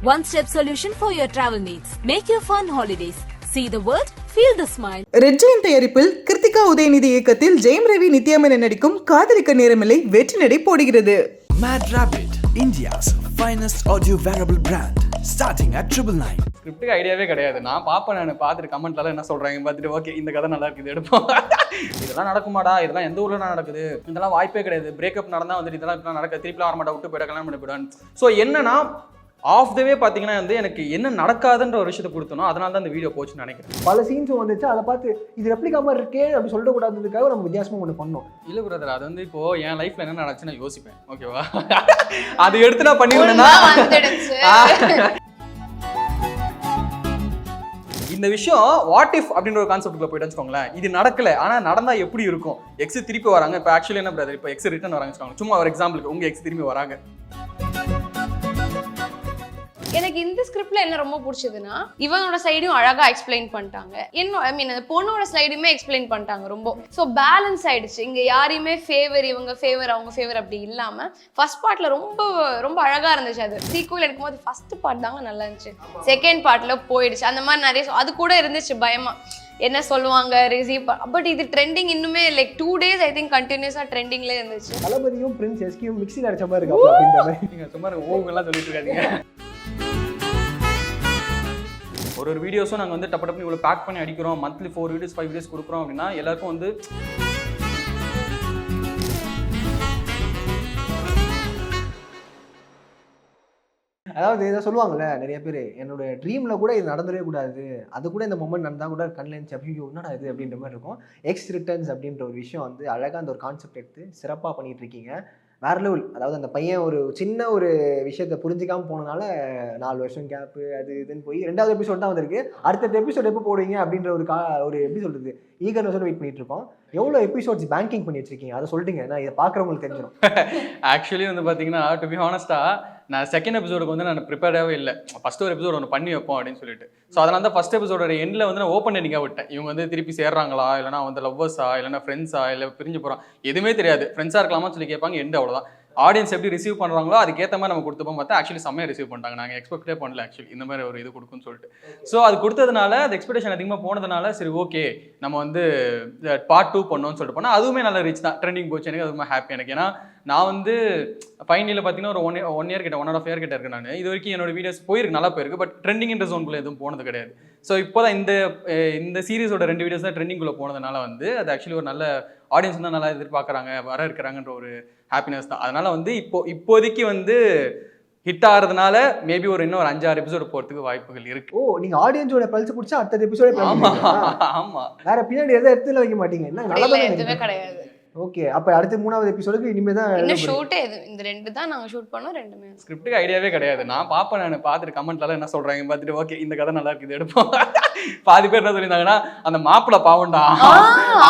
One-step solution for your travel needs. Make your fun holidays. See the world, feel the smile. Red Jain தயாரிப்பில் கிருத்திகா உதயநிதி இயக்கத்தில் ஜெயம் ரவி நித்யாமேனன் நடிக்கும் காதலிக்க நேரமில்லை வெற்றி நடை போடுகிறது. Mad Rabbit, India's finest audio wearable brand, starting at 999. ஸ்கிரிப்டுக்கு ஐடியாவே கிடையாது. நான் பார்ப்பேன், நான் பார்த்துட்டு கமெண்ட்லாம் என்ன சொல்கிறாங்க பார்த்துட்டு ஓகே இந்த கதை நல்லா இருக்குது எடுப்போம். இதெல்லாம் நடக்குமாடா, இதெல்லாம் எந்த ஊரில் நடக்குது, இதெல்லாம் வாய்ப்பே கிடையாது. பிரேக்கப் நடந்தால் வந்துட்டு இதெல்லாம் இப்பெல்லாம் நடக்க திருப்பிலாம் வரமாட்டா, விட்டு போய்ட கல்யாணம் பண்ணி போயிடுவான். ஸோ என்னன்னா ஆஃப் த வே பார்த்தீங்கன்னா வந்து எனக்கு என்ன நடக்காதுன்ற ஒரு விஷயத்தை கொடுத்தனோ அதனால தான் இந்த வீடியோ போச்சுன்னு நினைக்கிறேன். பல சீன்ஸும் வந்துச்சு, அதை பார்த்து இது ரெப்ளிகாம இருக்கே அப்படி சொல்லிட்டு கூடாதுக்காக நம்ம வித்தியாசமாக ஒன்று பண்ணோம். இல்லை பிரதர், அது வந்து இப்போ என் லைஃப்ல என்ன நடந்துச்சு நான் யோசிப்பேன், ஓகேவா? அது எடுத்து நான் பண்ணிருந்தேன்னா இந்த விஷயம் வாட் இஃப் அப்படின்ற ஒரு கான்செப்ட்டுக்குள்ள போயிட்டு வச்சுக்கோங்களேன். இது நடக்கல, ஆனா நடந்தா எப்படி இருக்கும்? எக்ஸ் திருப்பி வராங்க. இப்போ ஆக்சுவலி என்ன பிரதர், இப்போ எக்ஸ் ரிட்டர்ன் வராங்க வச்சுக்கோங்க. சும்மா ஒரு எக்ஸாம்பிளுக்கு உங்க எக்ஸ் திரும்பி வராங்க. எனக்கு இந்த ஸ்கிரிப்ட்ல என்ன ரொம்ப பிடிச்சதுன்னா, இவனோட சைடையும் அழகா எக்ஸ்பிளைன் பண்ணிட்டாங்க. ஐ மீன் அந்த பொண்ணோட சைடுமே எக்ஸ்பிளைன் பண்ணிட்டாங்க ரொம்ப. ஸோ பேலன்ஸ் ஆயிடுச்சு. இங்க யாரையுமே ஃபேவர், இவங்க ஃபேவர், அவங்க ஃபேவர் அப்படி இல்லாம ஃபர்ஸ்ட் பார்ட்ல ரொம்ப ரொம்ப அழகா இருந்துச்சு. அது சீக்குவல் எடுக்கும்போது ஃபர்ஸ்ட் பார்ட் தாங்க நல்லா இருந்துச்சு. செகண்ட் பார்ட்ல போயிடுச்சு. அந்த மாதிரி நிறைய அது கூட இருந்துச்சு பயமா, என்ன சொல்லுவாங்க ரிசீவ். பட் இது ட்ரெண்டிங் இன்னுமே லைக் 2 days ஐ திங்க் கண்டினியூஸா ட்ரெண்டிங்ல இருந்துச்சு. தளபதியும் பிரின்ஸ் எஸ்கியும் மிக்ஸில் அடிச்ச மாதிரி இருக்கு அப்படின்ற மாதிரி. நீங்க சும்மா ஓவெல்லாம் சொல்லிட்டு இருக்காதீங்க. ஒரு வீடியோஸும் நாங்கள் வந்து டப்பு டப்புனு இவ்வளோ பேக் பண்ணி அடிக்கிறோம், மந்த்லி 4 வீடியோஸ் 5 வீடியோஸ் கொடுக்குறோம் அப்படின்னா எல்லாருக்கும் வந்து அதாவது இதை சொல்லுவாங்கல்ல நிறைய பேர், என்னோட ட்ரீமில் கூட இது நடந்துடவே கூடாது, அது கூட இந்த மொமெண்ட் நடந்தால் கூட கண்ணில் ஐயோ என்னடா இது அப்படின்ற மாதிரி இருக்கும். எக்ஸ் ரிட்டர்ன்ஸ் அப்படின்ற ஒரு விஷயம் வந்து அழகாக அந்த ஒரு கான்செப்ட் எடுத்து சிறப்பாக பண்ணிட்டு இருக்கீங்க. வேற லெவல். அதாவது அந்த பையன் ஒரு சின்ன ஒரு விஷயத்தை புரிஞ்சிக்காமல் போனதுனால 4 வருஷம் கேப்பு அது இதுன்னு போய் 2வது எபிசோட் தான் வந்திருக்கு. அடுத்த எபிசோட் எப்போ போடுவீங்க அப்படின்ற ஒரு எப்படி சொல்றது ஈகர்னஸோட வெயிட் பண்ணிட்டு இருக்கோம். எவ்வளோ எபிசோட்ஸ் பேங்கிங் பண்ணி வச்சிருக்கீங்க அதை சொல்லிட்டீங்க, நான் இதை பார்க்குறவங்களுக்கு தெரிஞ்சிடும். ஆக்சுவலி வந்து பார்த்தீங்கன்னா டு பி ஹானஸ்டா நான் செகண்ட் எபிசோடுக்கு வந்து நான் ப்ரிப்பேராகவே இல்லை. ஃபர்ஸ்ட் ஒரு எபிசோட் ஒன்று பண்ணி வைப்போம் அப்படின்னு சொல்லிட்டு. ஸோ அதனால தான் ஃபர்ஸ்ட் எபிசோட எண்டில் வந்து நான் ஓப்பன் எண்டிங்காக விட்டேன். இவங்க வந்து திருப்பி சேர்றாங்களா, இல்லைனா வந்து லவ்வர்ஸா, இல்லைனா ஃப்ரெண்ட்ஸா, இல்லை பிரிஞ்சு போகிறான், எதுவுமே தெரியாது. ஃப்ரெண்ட்ஸாக இருக்கலாமான்னு சொல்லி கேட்பாங்க, எண்டு அவ்வளோதான். ஆடியன்ஸ் எப்படி ரிசீவ் பண்ணுறாங்களோ அதுக்கேற்ற மாதிரி நம்ம கொடுத்துப்போம். பார்த்தா ஆக்சுவலி செம்மையாக ரிசீவ் பண்ணிட்டாங்க. நாங்கள் எக்ஸ்பெக்டே பண்ணல ஆக்சுவலி இந்த மாதிரி ஒரு இது கொடுக்குன்னு சொல்லிட்டு. ஸோ அது கொடுத்ததுனால அது எக்ஸ்பெக்டேஷன் அதிகமாக போனதுனால சரி ஓகே நம்ம வந்து பார்ட் 2 பண்ணோம்னு சொல்லிட்டு போனால் அதுவுமே நல்ல ரீச் தான், ட்ரெண்டிங் போச்சு. எனக்கு அது ரொம்ப ஹாப்பி எனக்கு. ஏன்னா நான் வந்து ஃபைனலில் பார்த்தீங்கன்னா ஒரு 1 year கிட்ட 1.5 year கிட்ட இருக்கு. நான் இது வரைக்கும் என்னோட வீடியோஸ் போயிருக்கு, நல்லா போயிருக்கு. பட் ட்ரெண்டிங்ன்ற ஜோனுக்குள்ளே எதுவும் போனது கிடையாது. ஸோ இப்போ தான் இந்த சீரீஸோட 2 வீடியோஸ் தான் ட்ரெண்டிங்குள்ளே போனதுனால வந்து அது ஆக்சுவலி ஒரு நல்ல ஆடியன்ஸ் தான் நல்லா எதிர்பார்க்குறாங்க, வர இருக்கிறாங்கன்ற ஒரு ஹாப்பினஸ் தான். அதனால வந்து இப்போதைக்கு வந்து ஹிட் ஆகிறதுனால மேபி இன்னும் ஒரு 5-6 எபிசோடு போகிறதுக்கு வாய்ப்புகள் இருக்கு. ஓ, நீங்க ஆடியன்ஸோட பல்ஸ் பிடிச்சா அடுத்த எபிசோட ஆமா வேற பின்னாடி எதை எடுத்துல வைக்க மாட்டீங்க? என்ன நல்லா எதுவுமே கிடையாது. ஓகே, அப்ப அடுத்த 3வது எபிசோடுக்கு இனிமே தான் இன்னும் ஷூட். இந்த 2 தான் நாங்க ஷூட் பண்ணோம். 2மே ஸ்கிரிப்டுக்கு ஐடியாவே கிடையாது. நான் பார்ப்பேன், நான் பார்த்துட்டு கமெண்ட்லாம் என்ன சொல்றாங்க பார்த்துட்டு ஓகே இந்த கதை நல்லா இருக்குது எடுப்போம். பாதி பேர் என்ன சொல்லியிருந்தாங்கன்னா அந்த மாப்பிள்ள பாவம்டா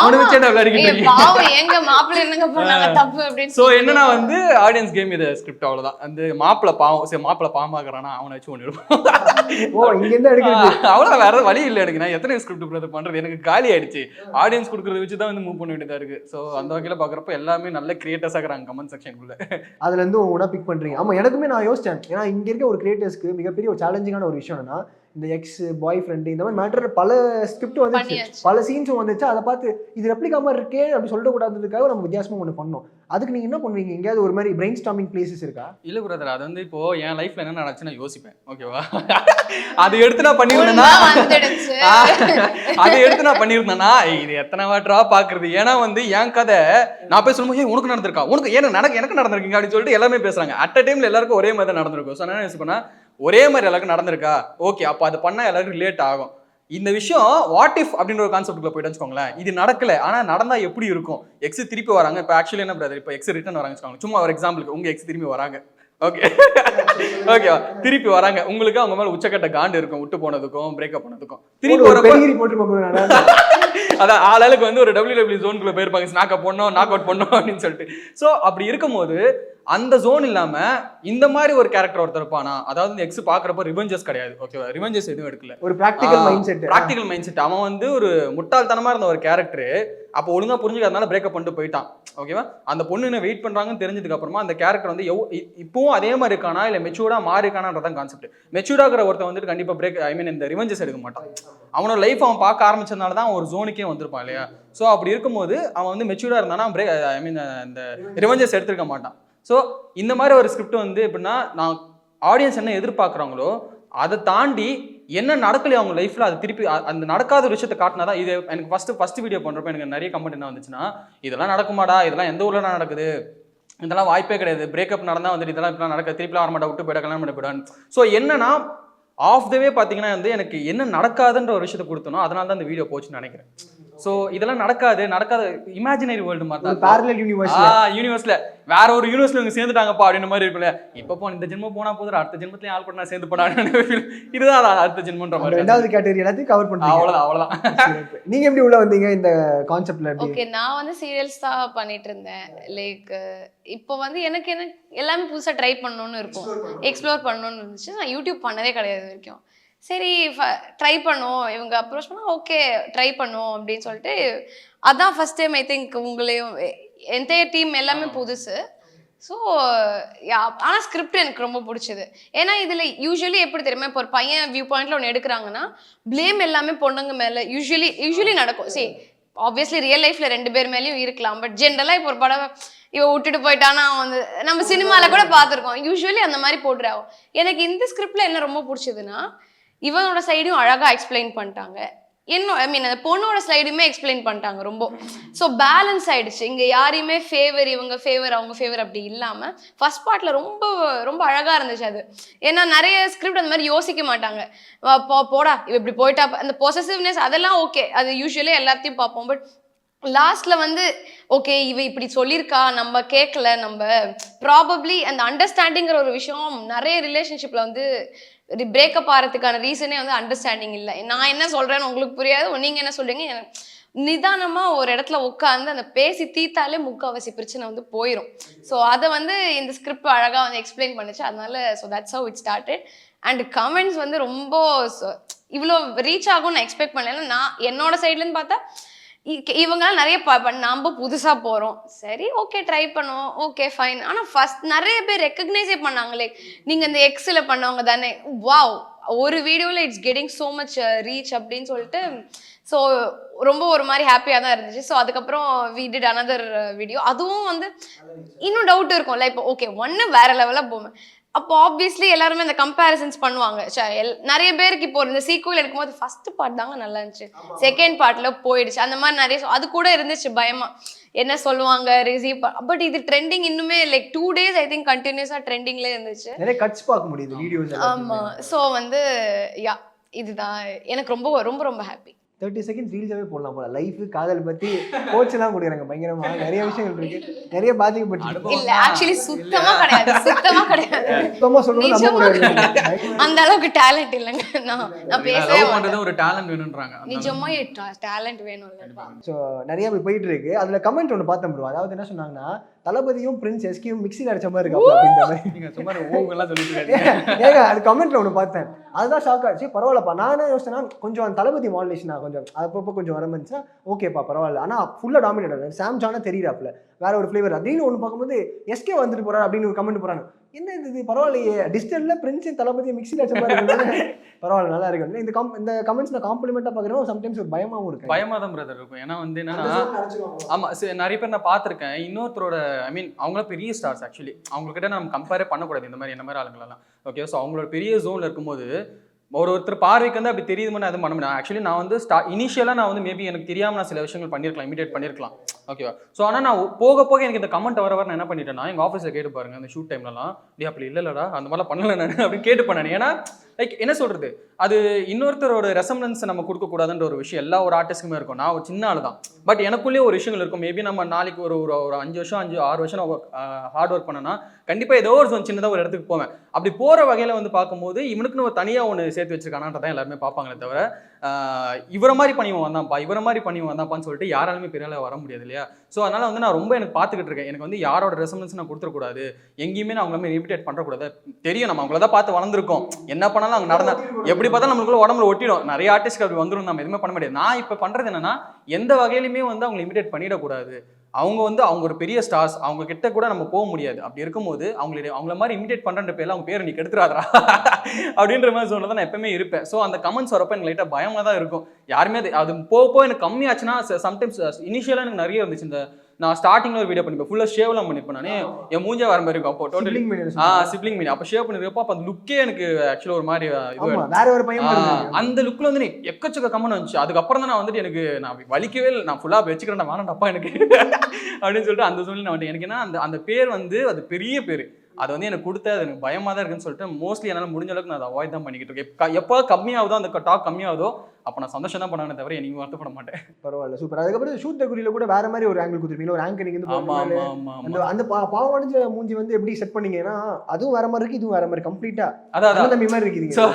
அவனை வச்சு என்ன விளையாடிக்கிட்டு பாவம், எங்க மாப்பிள்ள என்னங்க பண்ணாங்க தப்பு அப்படின்னு. ஸோ என்னன்னா வந்து ஆடியன்ஸ் கேம் இது ஸ்கிரிப்ட் அவ்வளவுதான். அந்த மாப்பிள்ள பாவம், சரி மாப்பிள்ள பாவமாக்குறானா அவனை வச்சு ஒன்று எடுப்போம். ஓ, இங்க இருந்து எடுக்கிறது அவ்வளோ வேற வழி இல்லை எனக்கு. நான் எத்தனை ஸ்கிரிப்ட் பண்றது எனக்கு காலி ஆயிடுச்சு. ஆடியன்ஸ் கொடுக்கறத வச்சு தான் வந்து மூவ் பண்ண வேண்டியதா இருக்கு. ஸோ அந்த வகையில் பார்க்குறப்ப எல்லாமே நல்ல கிரியேட்டர்ஸாக இருக்கிறாங்க கமெண்ட் செக்ஷனுக்குள்ள. அதுல இருந்து ஒவ்வொன்றா பிக் பண்றீங்க. ஆமா, எனக்குமே நான் யோசிச்சேன். ஏன்னா இங்க இருக்க ஒரு கிரியேட்டர்ஸ்க்கு மிகப்பெரிய ஒரு சேலஞ்சிங்கான ஒரு விஷயம் என்னன்னா, இந்த எக்ஸ் பாய் ஃப்ரெண்டு இந்த மாதிரி மேட்டர் பல ஸ்கிரிப்ட் வந்துச்சு, பல சீன்ஸும் வந்துச்சு. அதை பார்த்து இது ரெப்ளிகாம இருக்கே அப்படி சொல்லிட்டு கூடாதுக்காக நம்ம வித்தியாசமா ஒன்று பண்ணோம். அதுக்கு நீங்க என்ன பண்ணுவீங்க? எங்கேயாவது ஒரு மாதிரி பிரெயின் ஸ்டார்மிங் பிளேசஸ் இருக்கா? இல்ல பிரதர், அது வந்து இப்போ என் லைஃப்ல என்ன நடந்துச்சு நான் யோசிப்பேன், ஓகேவா? அது எடுத்து நான் பண்ணியிருந்தேன்னா இது எத்தனை வாட்டரா பாக்குறது. ஏன்னா வந்து என் கதை நான் போய் சொல்லும்போது உனக்கு நடந்திருக்கா, உனக்கு எனக்கு நடந்திருக்கீங்க அப்படின்னு சொல்லிட்டு எல்லாமே பேசுறாங்க. அட் அ டைம்ல எல்லாருக்கும் ஒரே மாதிரி தான் நடந்திருக்கும். ஸோ என்ன யோசிப்பேன்னா ஒரே மாதிரி எல்லாருக்கும் நடந்திருக்கா, ஓகே அப்போ அது பண்ணா எல்லாருக்கும் ரிலேட் ஆகும். இந்த விஷயம் வாட் இஃப் அப்படின்ற ஒரு கான்செப்ட்டுக்குள்ள போயிட்டு வச்சுக்கோங்களேன். இது நடக்கல, ஆனா நடந்தா எப்படி இருக்கும்? எக்ஸ் திருப்பி வராங்க. இப்போ ஆக்சுவலி என்ன பிரதர், இப்போ எக்ஸ் ரிட்டர்ன் வராங்க வச்சுக்கோங்க. சும்மா ஒரு எக்ஸாம்பிளுக்கு உங்க எக்ஸ் திரும்பி வராங்க, ஓகே ஓகேவா, திருப்பி வராங்க. உங்களுக்கு அவங்க மேல உச்சக்கட்ட காண்டு இருக்கும், விட்டு போனதுக்கும் பிரேக்கப் பண்ணதுக்கும். திருப்பி வரப்ப அதான் ஆளுக்கு வந்து ஒரு WWE ஜோனுக்குள்ள போயிருப்பாங்க, ஸ்நாக் அப் பண்ணோம், நாக் அவுட் பண்ணோம் அப்படின்னு சொல்லிட்டு. ஸோ அப்படி இருக்கும்போது அந்த ஜோன் இல்லாம இந்த மாதிரி ஒரு கேரக்டர் ஒருத்தர் இருப்பானா, அதாவது இந்த எக்ஸ் பாக்குறப்ப ரிவெஞ்சஸ் கிடையாது, ஓகேவா? ரிவெஞ்சஸ் எதுவும் எடுக்கல, ஒரு பிராக்டிகல் மைண்ட் செட். அவன் வந்து ஒரு முட்டாள்தனமா இருந்த ஒரு கேரக்டர் அப்போ ஒழுங்கா புரிஞ்சுக்காதனால பிரேக்கப் பண்ணிட்டு போயிட்டான். ஓகேவா? அந்த பொண்ணு என்ன வெயிட் பண்றாங்கன்னு தெரிஞ்சதுக்கு அப்புறமா அந்த கேரக்டர் வந்து இப்பவும் அதே மாதிரி இருக்கானா இல்ல மெச்சூர்டா மாறி இருக்கானான்றதான் கான்செப்ட். மெச்சூர்டா இருக்கிற ஒருத்தன் வந்துட்டு கண்டிப்பா பிரேக் இந்த ரிவெஞ்சஸ் எடுக்க மாட்டான். அவனோட லைஃப் அவன் பார்க்க ஆரம்பிச்சதுனால தான் ஒரு ஜோனுக்கே வந்திருப்பான் இல்லையா? ஸோ அப்படி இருக்கும்போது அவன் வந்து மெச்சூர்டா இருந்தானா இந்த ரிவெஞ்சஸ் எடுத்துருக்க மாட்டான். ஸோ இந்த மாதிரி ஒரு ஸ்கிரிப்ட் வந்து எப்படின்னா, நான் ஆடியன்ஸ் என்ன எதிர்பார்க்குறாங்களோ அதை தாண்டி என்ன நடக்கலையோ அவங்க லைஃப்ல அது திருப்பி அந்த நடக்காத ஒரு விஷயத்தை காட்டினா தான். இது எனக்கு ஃபர்ஸ்ட் வீடியோ பண்றப்ப எனக்கு நிறைய கமெண்ட் என்ன வந்துச்சுன்னா, இதெல்லாம் நடக்குமாடா, இதெல்லாம் எந்த ஊர்ல நடக்குது, இதெல்லாம் வாய்ப்பே கிடையாது, பிரேக்கப் நடந்தா வந்துட்டு இதெல்லாம் இப்பெல்லாம் நடக்க, திருப்பிலாம் வரமாட்டா, விட்டு போயிட, கல்யாணம் பண்ண போயிடான்னு. ஸோ என்னன்னா ஆஃப் த வே பார்த்தீங்கன்னா வந்து எனக்கு என்ன நடக்காதுன்ற ஒரு விஷயத்தை கொடுத்தனோ அதனால தான் இந்த வீடியோ போச்சுன்னு நினைக்கிறேன். ஸோ இதெல்லாம் நடக்காத இமேஜினரி வேர்ல்டு மாதிரி தான், parallel universe யூனிவர்ஸ்ல வேற ஒரு யூனிவர்ஸ்ல இவங்க சேர்ந்துட்டாங்கப்பா அப்படின்னு மாதிரி இருக்குல்ல. இப்போ இந்த ஜென்மம் போனா போதும், அடுத்த ஜென்மத்திலேயே ஆள் கூட நான் சேர்ந்து போனான்னு இதுதான் அடுத்த ஜென்மன்ற மாதிரி. ரெண்டாவது கேட்டகரி எல்லாத்தையும் கவர் பண்ணுறீங்க. அவ்வளவுதான். நீங்க எப்படி உள்ள வந்தீங்க இந்த கான்செப்ட்ல? ஓகே, நான் வந்து சீரியல்ஸ் தான் பண்ணிட்டு இருந்தேன். லைக் இப்போ வந்து எனக்கு எல்லாமே புதுசாக ட்ரை பண்ணணும்னு இருக்கும், எக்ஸ்ப்ளோர் பண்ணணும்னு இருந்துச்சு. நான் யூடியூப் பண்ணதே கிடையாது வரைக்கும். சரி ட்ரை பண்ணுவோம், இவங்க அப்ரோச் பண்ணால் ஓகே ட்ரை பண்ணுவோம் அப்படின்னு சொல்லிட்டு அதான் ஃபர்ஸ்ட் டைம். ஐ திங்க் உங்களையும் என்டையர் டீம் எல்லாமே புதுசு. ஸோ ஆனால் ஸ்கிரிப்ட் எனக்கு ரொம்ப பிடிச்சது. ஏன்னா இதில் யூஸ்வலி எப்படி தெரியுமா, இப்போ ஒரு பையன் வியூ பாயிண்ட்ல ஒன்று எடுக்கிறாங்கன்னா ப்ளேம் எல்லாமே பொண்ணுங்க மேலே யூஸ்வலி நடக்கும். சரி, ஆப்வியஸ்லி ரியல் லைஃப்ல 2 பேர் மேலேயும் இருக்கலாம், பட் ஜென்ரலாக இப்போ ஒரு படம் இவ விட்டுட்டு போயிட்டானா வந்து நம்ம சினிமாவில் கூட பார்த்துருக்கோம், யூஸ்வலி அந்த மாதிரி போட்டுறாகும். எனக்கு இந்த ஸ்கிரிப்ட்ல என்ன ரொம்ப பிடிச்சதுன்னா, இவனோட சைடும் அழகாக எக்ஸ்பிளைன் பண்ணிட்டாங்க, அந்த பொண்ணோட ஸ்லைடுமே எக்ஸ்பிளைன் பண்ணிட்டாங்க ரொம்ப. ஸோ பேலன்ஸ் ஆயிடுச்சு. இங்கே யாரையுமே இவங்க ஃபேவர் அவங்க ஃபேவர் அப்படி இல்லாமல் ஃபர்ஸ்ட் பார்ட்ல ரொம்ப ரொம்ப அழகாக இருந்துச்சு அது. ஏன்னா நிறைய ஸ்கிரிப்ட் அந்த மாதிரி யோசிக்க மாட்டாங்க, போடா இவ இப்படி போயிட்டா, அந்த பொசசிவ்னஸ் அதெல்லாம் ஓகே, அது யூஸ்வலி எல்லாத்தையும் பார்ப்போம். பட் லாஸ்ட்ல வந்து ஓகே இவ இப்படி சொல்லியிருக்கா, நம்ம கேட்கல, நம்ம ப்ராபப்ளி அந்த அண்டர்ஸ்டாண்டிங்கிற ஒரு விஷயம் நிறைய ரிலேஷன்ஷிப்ல வந்து பிரேக்கப் ஆகிறதுக்கான ரீசனே வந்து அண்டர்ஸ்டாண்டிங் இல்லை. நான் என்ன சொல்றேன்னு உங்களுக்கு புரியாது, நீங்க என்ன சொல்றீங்க, நிதானமா ஒரு இடத்துல உட்காந்து அந்த பேசி தீத்தாலே முக்காவாசி பிரச்சனை வந்து போயிடும். ஸோ அதை வந்து இந்த ஸ்கிரிப்ட் அழகா வந்து எக்ஸ்பிளைன் பண்ணுச்சு. அதனால so that's how it started. And comments வந்து ரொம்ப இவ்வளோ ரீச் ஆகும்னு நான் எக்ஸ்பெக்ட் பண்ணல. நான் என்னோட சைட்லேருந்து பார்த்தா இவங்களாம் நிறைய நம்ம புதுசாக போகிறோம், சரி ஓகே ட்ரை பண்ணுவோம், ஓகே ஃபைன். ஆனால் ஃபர்ஸ்ட் நிறைய பேர் ரெக்கக்னைஸே பண்ணாங்களே, நீங்கள் இந்த எக்ஸில் பண்ணவங்க தானே, வாவ் ஒரு வீடியோவில் it's getting so much reach அப்படின்னு சொல்லிட்டு. ஸோ ரொம்ப ஒரு மாதிரி ஹாப்பியாக தான் இருந்துச்சு. ஸோ அதுக்கப்புறம் வி டிட் அனதர் வீடியோ, அதுவும் வந்து இன்னும் டவுட் இருக்கும்ல, இப்போ ஓகே ஒன்று வேற லெவலாக போவேன், அப்போ ஆப்வியஸ்லி எல்லாருமே இந்த கம்பேரிசன்ஸ் பண்ணுவாங்க. நிறைய பேருக்கு இப்போ இந்த சீக்குவல் எடுக்கும்போது ஃபர்ஸ்ட் பார்ட் தாங்க நல்லா இருந்துச்சு, செகண்ட் பார்ட்ல போயிடுச்சு, அந்த மாதிரி நிறைய அது கூட இருந்துச்சு பயமா, என்ன சொல்லுவாங்க ரிசீவ். பட் இது ட்ரெண்டிங் இன்னுமே லைக் 2 days ஐ திங்க் கண்டினியூஸா ட்ரெண்டிங்ல இருந்துச்சு, நிறைய கட்ஸ் பார்க்க முடியுது வீடியோஸ். ஆமா. ஸோ வந்து யா இதுதான் எனக்கு ரொம்ப ரொம்ப ரொம்ப ஹாப்பி. 30 seconds ரீல்ஸாவே போடலாம் போல. லைஃப் காதல் பத்தி கோச்செல்லாம் கொடுக்குறாங்க, பயங்கரமா நிறைய விஷயங்கள் இருக்கு, நிறைய பாதிக்கப்பட்டு. இல்ல ஆக்சுவலி சுத்தமா கிடையாது. சுத்தமா சொல்லணும், அந்த அளவுக்கு டேலண்ட் இல்லைங்க. நான் பேசவே மாட்டேன், ஒரு டேலண்ட் வேணும்ன்றாங்க. நிஜமா டேலண்ட் வேணும்ல. ஸோ நிறைய போயிட்டு இருக்கு. அதுல கமெண்ட் ஒன்று பார்த்தேன் ப்ரோ, அதாவது என்ன சொன்னாங்கன்னா, தளபதியும் பிரின்ஸ் எஸ்கியும் மிக்ஸில் அடிச்ச மாதிரி இருக்கு அப்படின்ற மாதிரி. நீங்க சும்மா ஓவெல்லாம் சொல்லிட்டு இருக்காங்க. ஏங்க அது கமெண்ட்ல ஒன்று பார்த்தேன், அதுதான் ஷாக் ஆச்சு. பரவாயில்லப்பா, நான் என்ன யோசிச்சேன்னா கொஞ்சம் அந்த தளபதி மாடலேஷனா கொஞ்சம் அப்பப்போ கொஞ்சம் வர இருந்துச்சா ஓகேப்பா பரவாயில்ல. ஆனால் ஃபுல்லாக டாமினேட் சாம் ஜானா தெரியுறாப்ல வேற ஒரு ஃப்ளேவர் அப்படின்னு ஒன்று பார்க்கும்போது எஸ்கே வந்துட்டு போறாரு அப்படின்னு ஒரு கமெண்ட் போறாங்க. என்ன இது பரவாயில்லையே, டிஜிட்டல்ல பிரின்ஸ் தளபதி மிக்ஸில் அடிச்ச மாதிரி பரவாயில்ல நல்லா இருக்கு. இந்த கமெண்ட்ஸ் நான் காம்ப்ளிமெண்டா பார்க்குறேன், சம்டைம்ஸ் ஒரு பயமாவும் இருக்கு. பயமா தான் பிரதர் இருக்கும். ஏன்னா வந்து என்னன்னா, ஆமா நிறைய பேர் நான் பார்த்துருக்கேன், இன்னொருத்தரோட அவங்கள பெரிய ஸ்டார்ஸ் ஆக்சுவலி, அவங்ககிட்ட நம்ம கம்பேரே பண்ணக்கூடாது இந்த மாதிரி ஆளுங்களெல்லாம். ஓகே, ஸோ அவங்களோட பெரிய ஜோன்ல இருக்கும்போது ஒருத்தர் பார்வைக்கு வந்து அப்படி தெரியுதுன்னு அது பண்ண முடியும். ஆக்சுவலி நான் வந்து இனிஷியலாக நான் வந்து மேபி எனக்கு தெரியாமல் நான் சில விஷயங்கள் பண்ணியிருக்கலாம், இமிடேட் பண்ணியிருக்கலாம். ஓகேவா? ஸோ ஆனால் நான் போக போக எனக்கு இந்த கமெண்ட் வர நான் என்ன பண்ணிட்டேன்னா, எங்கள் ஆஃபீஸில் கேட்டு பாருங்க அந்த ஷூட் டைம்லலாம், டே அப்படி இல்லைடா அந்த மாதிரிலாம் பண்ணல நான் அப்படின்னு கேட்டு பண்ணேன். ஏன்னா லைக் என்ன சொல்றது, அது இன்னொருத்தரோட ரெசம்பன்ஸ் நம்ம கொடுக்கக்கூடாதுன்ற ஒரு விஷயம் எல்லா ஒரு ஆர்டிஸ்ட்டுக்குமே இருக்கும். நான் ஒரு சின்ன ஆள் தான், பட் எனக்குள்ளேயே ஒரு விஷயங்கள் இருக்கும். மேபி நம்ம நாளைக்கு ஒரு 5 வருஷம் 6 வருஷம் ஹார்ட் ஒர்க் பண்ணனா கண்டிப்பாக ஏதோ ஒரு சின்னதாக ஒரு இடத்துக்கு போவேன். அப்படி போகிற வகையில் வந்து பார்க்கும்போது இவனுக்குன்னு ஒரு தனியாக ஒன்று சேர்த்து வச்சிருக்கானான்றதான் எல்லாருமே பார்ப்பாங்களே தவிர இவரை மாதிரி பண்ணிவன் வந்தான்ப்பா இவரை மாதிரி பண்ணிவன் வந்தான்ப்பான்னு சொல்லிட்டு யாராலுமே பெரிய வர முடியாது இல்லையா. ஸோ அதனால வந்து நான் ரொம்ப எனக்கு பார்த்துக்கிட்டு இருக்கேன். எனக்கு வந்து யாரோட ரெசம்பன்ஸ் நான் கொடுத்துடக்கூடாது, எங்கேயுமே நான் அவங்கள இமிடேட் பண்ணக்கூடாது. தெரியும் நம்ம அவங்கள தான் பார்த்து வளர்ந்துருக்கோம், என்ன பண்ணாலும் அவங்க நடந்தா எப்படி பார்த்தா நம்மளுக்குள்ள உடம்புல ஒட்டிடும். நிறைய ஆர்டிஸ்ட்க்கு அப்படி வந்துடும், நம்ம எதுவுமே பண்ண முடியாது. நான் இப்போ பண்றது என்னன்னா எந்த வகையிலுமே வந்து அவங்க இமிடேட் பண்ணிடக்கூடாது. அவங்க வந்து அவங்க ஒரு பெரிய ஸ்டார்ஸ், அவங்க கிட்ட கூட நம்ம போக முடியாது. அப்படி இருக்கும்போது அவங்கள மாதிரி இமிடேட் பண்ற பேர்ல அவங்க பேரை நீ கெடுத்துறாதா அப்படின்ற மாதிரி சொல்ல தான் நான் எப்பவுமே இருப்பேன். ஸோ அந்த கமெண்ட்ஸ் வரப்ப எனக்கு லைட்டாக பயமா தான் இருக்கும். யாருமே அது போக எனக்கு கம்மியாச்சுன்னா சம்டைம்ஸ் இனிஷியலாக எனக்கு நிறைய இருந்துச்சு. இந்த நான் ஸ்டார்டிங்ல ஒரு வீடியோ பண்ணிப்பேன், ஃபுல்லா ஷேவ்லாம் பண்ணிப்பேன். நானே என் மூஞ்சே வர மாதிரி இருக்கும். அப்போ டோட்டலி சிப்ளிங் மீன் அப்போ ஷேவ் பண்ணிருக்கப்போ அப்போ அந்த லுக்கே எனக்கு ஆக்சுவலா ஒரு மாதிரி வேற ஒரு பையன் அந்த லுக்ல வந்து எக்கச்சக்க கமெண்ட் வந்துச்சு. அதுக்கப்புறம் தான் நான் வந்துட்டு எனக்கு நான் வலிக்கவே இல்லை, நான் ஃபுல்லா வச்சுக்கிறேன் வேணாண்டப்பா எனக்கு அப்படின்னு சொல்லிட்டு அந்த சூழ்நிலை நான் வந்துட்டு எனக்கு என்ன அந்த பேர் வந்து அது பெரிய பேர், அது வந்து எனக்கு கொடுத்த அது எனக்கு பயமா தான் இருக்குன்னு சொல்லிட்டு மோஸ்ட்லி என்னால் முடிஞ்ச அளவுக்கு நான் அதை அவாய்ட் தான் பண்ணிக்கிட்டு இருக்கேன். எப்போ கம்மியாகுதோ அந்த டாக் கம்மியாகுதோ அப்போ நான் சந்தோஷம் தான் பண்ணானே தவிர எனக்கு வருத்தப்பட மாட்டேன். பரவாயில்ல, சூப்பர். அதுக்கப்புறம் ஷூட் த குறியில கூட வேற மாதிரி ஒரு ஆங்கிள் கொடுத்துருப்பீங்க, ஒரு ஆங்கரிங் வந்து அந்த பாவடைஞ்ச மூஞ்சி வந்து எப்படி செட் பண்ணீங்க? ஏன்னா அதுவும் வேற மாதிரி இருக்கு, இதுவும் வேற மாதிரி கம்ப்ளீட்டா அதான் தம்பி மாதிரி இருக்கீங்க. ஸோ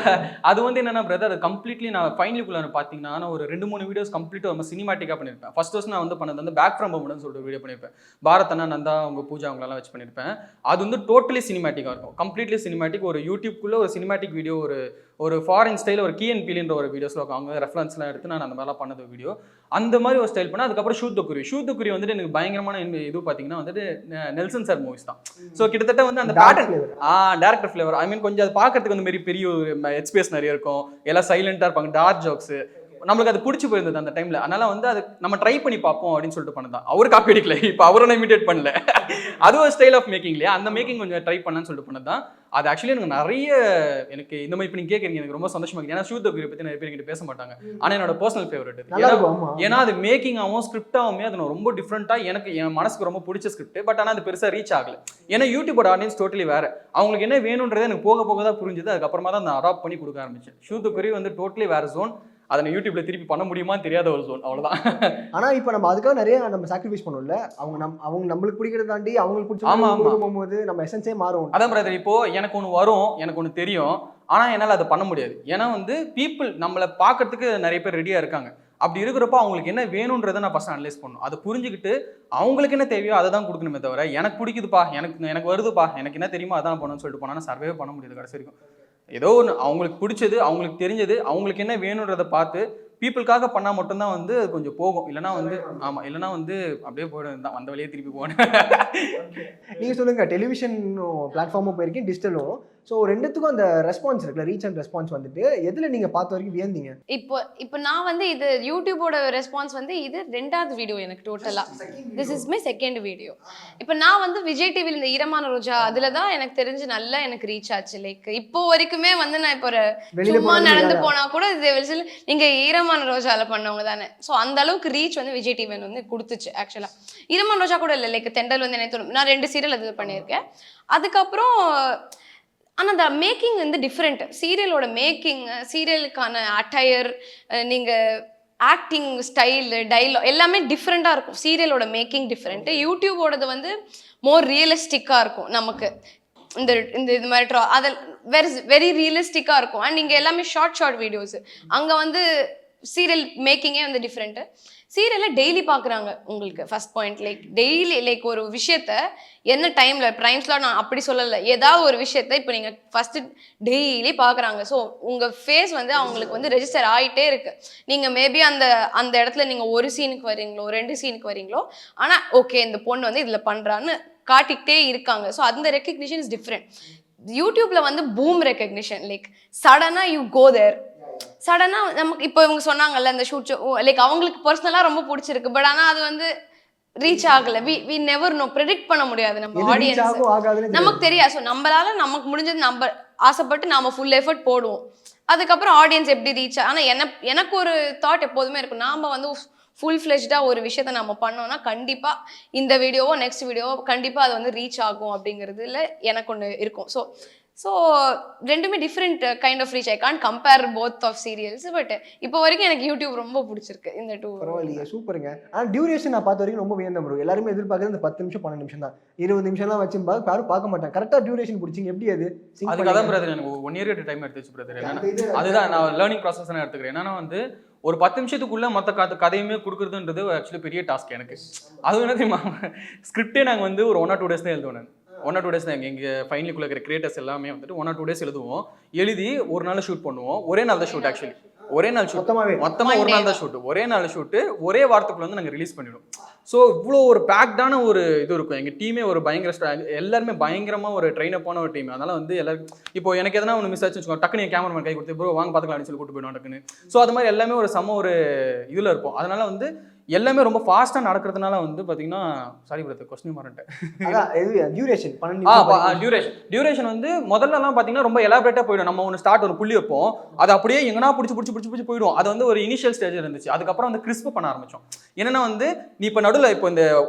அது வந்து என்னன்னா பிரதர், அது கம்ப்ளீட்லி நான் ஃபைனலுக்குள்ள பார்த்தீங்கன்னா நான் ஒரு 2-3 வீடியோஸ் கம்ப்ளீட்டாக நம்ம சினிமாட்டிக்காக பண்ணியிருப்பேன். ஃபர்ஸ்ட் நான் வந்து பண்ணது வந்து பேக் ஃப்ரம் ஹோம்னு சொல்லிட்டு வீடியோ பண்ணியிருப்பேன். பாரத் அண்ணா, நந்தா, அவங்க பூஜா அவங்களெல்லாம் வச்சு பண்ணியிருப்பேன். அது வந்து டோட்டலி சினிமாட்டிக்காக இருக்கும், கம்ப்ளீட்லி சினிமாட்டிக். ஒரு யூடியூப்குள்ள ஒரு சினிமாட்டிக் வீடியோ, ஒரு ஃபாரின் ஸ்டைல், ஒரு KNPன்ற ஒரு வீடியோஸ்ல அவங்க ரெஃபரன்ஸ்லாம் எடுத்து நான் அந்த மாதிரிலாம் பண்ணது வீடியோ. அந்த மாதிரி ஒரு ஸ்டைல் பண்ணேன். அதுக்கப்புறம் ஷூட் த குறி வந்துட்டு எனக்கு பயங்கரமான இது பார்த்தீங்கன்னா வந்துட்டு நெல்சன் சார் மூவிஸ் தான். ஸோ கிட்டத்தட்ட வந்து அந்த பேட்டர்ன் டேரக்டர் ஃபிளேவர், ஐ மீன் கொஞ்சம் அது பார்க்கறதுக்கு வந்து மாரி பெரிய ஹெட்ஸ்பேஸ் நிறைய இருக்கும், எல்லாம் சைலண்டாக இருப்பாங்க, டார்க் ஜோக்ஸ், நம்மளுக்கு அது பிடிச்சி போயிருந்தது அந்த டைம்ல. அதனால வந்து அது நம்ம ட்ரை பண்ணி பார்ப்போம் அப்படின்னு சொல்லிட்டு பண்ணதான். அவரு காப்பி அடிக்கல, இப்போ அவரை இமிடேட் பண்ணல, அது ஒரு ஸ்டைல் ஆஃப் மேக்கிங் இல்லையா, அந்த மேக்கிங் கொஞ்சம் ட்ரை பண்ணலான்னு சொல்லிட்டு பண்ணதான். அது ஆக்சுவலி எனக்கு நிறைய எனக்கு இந்த மாதிரி இப்போ நீங்கள் கேட்குறீங்க, எனக்கு ரொம்ப சந்தோஷமா இருக்குது. ஏன்னா ஷூட் த குறி பற்றி நிறைய பேர் என்கிட்ட பேச மாட்டாங்க, ஆனால் என்னோட பர்சனல் ஃபேவரட். ஏன்னா அது மேக்கிங்காகவும் ஸ்கிரிப்டாகவுமே அது ரொம்ப டிஃப்ரெண்ட்டாக எனக்கு என் மனசுக்கு ரொம்ப பிடிச்ச ஸ்கிரிப்ட். பட் ஆனால் அது பெருசாக ரீச் ஆகல. ஏன்னா யூடியூபோட ஆடியன்ஸ் டோட்டலி வேற, அவங்களுக்கு என்ன வேணுன்றதை எனக்கு போக போக தான் புரிஞ்சுது. அதுக்கப்புறமா தான் நான் அடாப்ட் பண்ணி கொடுக்க ஆரம்பிச்சேன். ஷூட் த குறி வந்து டோட்டலி வேற ஜோன், அதை நான் யூடியூப்ல திருப்பி பண்ண முடியுமான்னு தெரியாத ஒரு ஜோன், அவ்வளவுதான். ஆனா இப்போ நம்ம அதுக்காக நிறைய நம்ம சாக்ரிஃபைஸ் பண்ணுவோம்ல, அவங்க நம்மளுக்கு பிடிக்கிறத தாண்டி அவங்களுக்கு பிடிச்ச போகும்போது நம்ம எசன்ஸே மாறும். அதான் பிரதர், இப்போ எனக்கு ஒன்று வரும், எனக்கு ஒன்று தெரியும், ஆனா என்னால் அதை பண்ண முடியாது. ஏன்னா வந்து பீப்புள் நம்மளை பார்க்கறதுக்கு நிறைய பேர் ரெடியா இருக்காங்க. அப்படி இருக்கிறப்போ அவங்களுக்கு என்ன வேணுன்றதை நான் ஃபர்ஸ்ட் அனலைஸ் பண்ணணும். அதை புரிஞ்சுக்கிட்டு அவங்களுக்கு என்ன தேவையோ அதை தான் கொடுக்கணுமே தவிர எனக்கு பிடிக்குதுப்பா, எனக்கு வருதுப்பா, எனக்கு என்ன தெரியுமோ அதான் பண்ணணும்னு சொல்லிட்டு போனா சர்வே பண்ண முடியாது கடைசி வரைக்கும். ஏதோ ஒன்று அவங்களுக்கு பிடிச்சது, அவங்களுக்கு தெரிஞ்சது, அவங்களுக்கு என்ன வேணுன்றதை பார்த்து பீப்புளுக்காக பண்ணால் மட்டும்தான் வந்து அது கொஞ்சம் போகும். இல்லைனா வந்து ஆமாம், இல்லைனா வந்து அப்படியே போயிடும் தான், வந்த வழியே திருப்பி போகணும். நீங்கள் சொல்லுங்கள், டெலிவிஷன் பிளாட்ஃபார்மும் போயிருக்கீங்க, டிஜிட்டலும். ஸோ ரெண்டுத்துக்கும் அந்த ரெஸ்பான்ஸ் இருக்குல்ல, ரீச் அண்ட் ரெஸ்பான்ஸ் வந்துட்டு எதில் நீங்கள் பார்த்த வரைக்கும் வியந்தீங்க? இப்போ நான் வந்து இது யூடியூபோட ரெஸ்பான்ஸ் வந்து இது 2வது வீடியோ எனக்கு டோட்டலாக. This is my 2nd video. இப்போ நான் வந்து விஜய் டிவியில் இந்த ஈரமான ரோஜா அதில் தான் எனக்கு தெரிஞ்சு நல்லா எனக்கு ரீச் ஆச்சு. லைக் இப்போ வரைக்குமே வந்து நான் இப்போ ஒரு சும்மா நடந்து போனால் கூட இது நீங்கள் ஈரமான ரோஜாவில் பண்ணவங்க தானே. ஸோ அந்த அளவுக்கு ரீச் வந்து விஜய் டிவி வந்து கொடுத்துச்சு. ஆக்சுவலாக ஈரமான ரோஜா கூட இல்லை, லைக் தெண்டல் வந்து எனக்கு நான் 2 சீரியல் அது பண்ணியிருக்கேன். அதுக்கப்புறம் ஆனால் அந்த மேக்கிங் வந்து டிஃப்ரெண்ட். சீரியலோட மேக்கிங், சீரியலுக்கான அட்டையர், நீங்கள் ஆக்டிங் ஸ்டைல், டைலாக் எல்லாமே டிஃப்ரெண்ட்டாக இருக்கும். சீரியலோட மேக்கிங் டிஃப்ரெண்ட்டு. யூடியூபோடது வந்து மோர் ரியலிஸ்டிக்காக இருக்கும். நமக்கு இது மாதிரி அதில் வெரி ரியலிஸ்டிக்காக இருக்கும். அண்ட் நீங்கள் எல்லாமே ஷார்ட் வீடியோஸ். அங்கே வந்து சீரியல் மேக்கிங்கே வந்து டிஃப்ரெண்ட்டு. சீரியலில் டெய்லி பார்க்குறாங்க உங்களுக்கு. First point, like daily like ஒரு விஷயத்த என்ன டைமில் ப்ரைம்ஸ்லாம் நான் அப்படி சொல்லலை, ஏதாவது ஒரு விஷயத்த இப்போ நீங்கள் ஃபஸ்ட்டு டெய்லி பார்க்குறாங்க. ஸோ உங்கள் ஃபேஸ் வந்து அவங்களுக்கு வந்து ரெஜிஸ்டர் ஆகிட்டே இருக்குது. நீங்கள் மேபி அந்த இடத்துல நீங்கள் ஒரு சீனுக்கு வரீங்களோ 2 சீனுக்கு வரீங்களோ, ஆனால் ஓகே இந்த பொண்ணு வந்து இதில் பண்ணுறான்னு காட்டிக்கிட்டே இருக்காங்க. ஸோ அந்த ரெக்கக்னிஷன் இஸ் டிஃப்ரெண்ட். யூடியூப்பில் வந்து பூம் ரெக்கக்னிஷன், லைக் சடனாக யூ கோ தேர், சடனாக நமக்கு இப்போ இவங்க சொன்னாங்கல்ல அந்த ஷூட், லைக் அவங்களுக்கு பர்சனலாக ரொம்ப பிடிச்சிருக்கு. பட் ஆனால் அது வந்து ரீச் ஆகலை. வி நெவர் நோ, ப்ரெடிக்ட் பண்ண முடியாது நம்ம ஆடியன்ஸ், நமக்கு தெரியாது. ஸோ நம்மளால நமக்கு முடிஞ்சது நம்ம ஆசைப்பட்டு நம்ம ஃபுல் எஃபர்ட் போடுவோம். அதுக்கப்புறம் ஆடியன்ஸ் எப்படி ரீச் ஆனால் எனக்கு ஒரு தாட் எப்போதுமே இருக்கும், நாம் வந்து ஃபுல் ஃப்ளெஜ்டாக ஒரு விஷயத்த நம்ம பண்ணோம்னா கண்டிப்பாக இந்த வீடியோவோ நெக்ஸ்ட் வீடியோவோ கண்டிப்பாக அது வந்து ரீச் ஆகும் அப்படிங்கிறதுல எனக்கு ஒன்று இருக்கும். ஸோ ஸோ ரெண்டுமே different kind of reach. I can't compare both of serials. But இப்போ வரைக்கும் எனக்கு யூடியூப் ரொம்ப பிடிச்சிருக்கு இந்த 2. பரவாயில்லையே, சூப்பருங்க. ஆனால் டியூரேஷன் நான் பார்த்த வரைக்கும் ரொம்ப வியந்தேன் ப்ரோ. எல்லாருமே எதிர்பார்க்குறது இந்த 10 நிமிஷம் 12 நிமிஷம் தான். 20 நிமிஷம்லாம் வச்சு யாரும் பார்க்க மாட்டாங்க. கரெக்டாக டியூரேஷன் பிடிச்சிங்க, எப்படி அது? அதுக்காக தான் பிரதர் எனக்கு 1 இயர் டைம் எடுத்துச்சு பிரதர். என்னன்னா அதுதான் நான் லேர்னிங் ப்ராசஸ் நான் எடுத்துக்கிறேன். என்னன்னா வந்து ஒரு 10 நிமிஷத்துக்குள்ள மொத்த கதையுமே கொடுக்குறதுன்றது ஆக்சுவலி பெரிய டாஸ்க் எனக்கு. அதுவும் என்ன தெரியுமா, ஸ்கிரிப்டே நாங்கள் வந்து ஒரு 1 or 2 days தான் எழுதுவோம். 1 or 2 days தான் எங்கள் ஃபைனலுக்குள்ள இருக்கிற கிரியேட்டர்ஸ் எல்லாமே வந்துட்டு 1 or 2 days எழுதுவோம். எழுதி ஒரு நாள் ஷூட் பண்ணுவோம். ஒரே நாள் தான் ஷூட். ஆக்சுவலி ஒரே நாள் ஷூட், மொத்தமாக ஒரு நாள் தான் ஷூட். ஒரே நாள் ஷூட்டு ஒரே வாரத்துக்குள்ள வந்து நாங்கள் ரிலீஸ் பண்ணிவிடுவோம். ஸோ இவ்வளோ ஒரு பேக்டான ஒரு இது இருக்கும். எங்கள் டீமே ஒரு பயங்கர எல்லாருமே பயங்கரமாக ஒரு ட்ரெயின் அப்பான ஒரு டீம். அதனால வந்து எல்லாருக்கும் இப்போ எனக்கு எதனா ஒன்று மிஸ் ஆச்சு வச்சுக்கோங்க, டக்குனு என் கேமராமேன் கை கொடுத்து ப்ரோ வாங்க பார்த்துக்கலாம் சொல்லி கூட்டு போயிடும் டக்குன்னு. ஸோ அது மாதிரி எல்லாமே ஒரு ஒரு இதில் இருப்போம். அதனால வந்து எல்லாமே ரொம்ப ஃபாஸ்ட்டாக நடக்கிறதுனால வந்து பார்த்தீங்கன்னா, சாரி பிரதர் கொஸ்டின் மாறிட்டேன். டியூரேஷன் வந்து முதல்லலாம் பார்த்தீங்கன்னா ரொம்ப எலாபரேட்டாக போயிடும். நம்ம ஒன்று ஸ்டார்ட் ஒரு புள்ளி வைப்போம், அது அப்படியே எங்கன்னா பிடிச்சி போயிடும். அது வந்து ஒரு இனிஷியல் ஸ்டேஜ் இருந்துச்சு. அதுக்கப்புறம் வந்து கிறிஸ்ப் பண்ண ஆரம்பிச்சோம். என்னன்னா வந்து நீ இப்போ நடுவில் இப்போ இந்த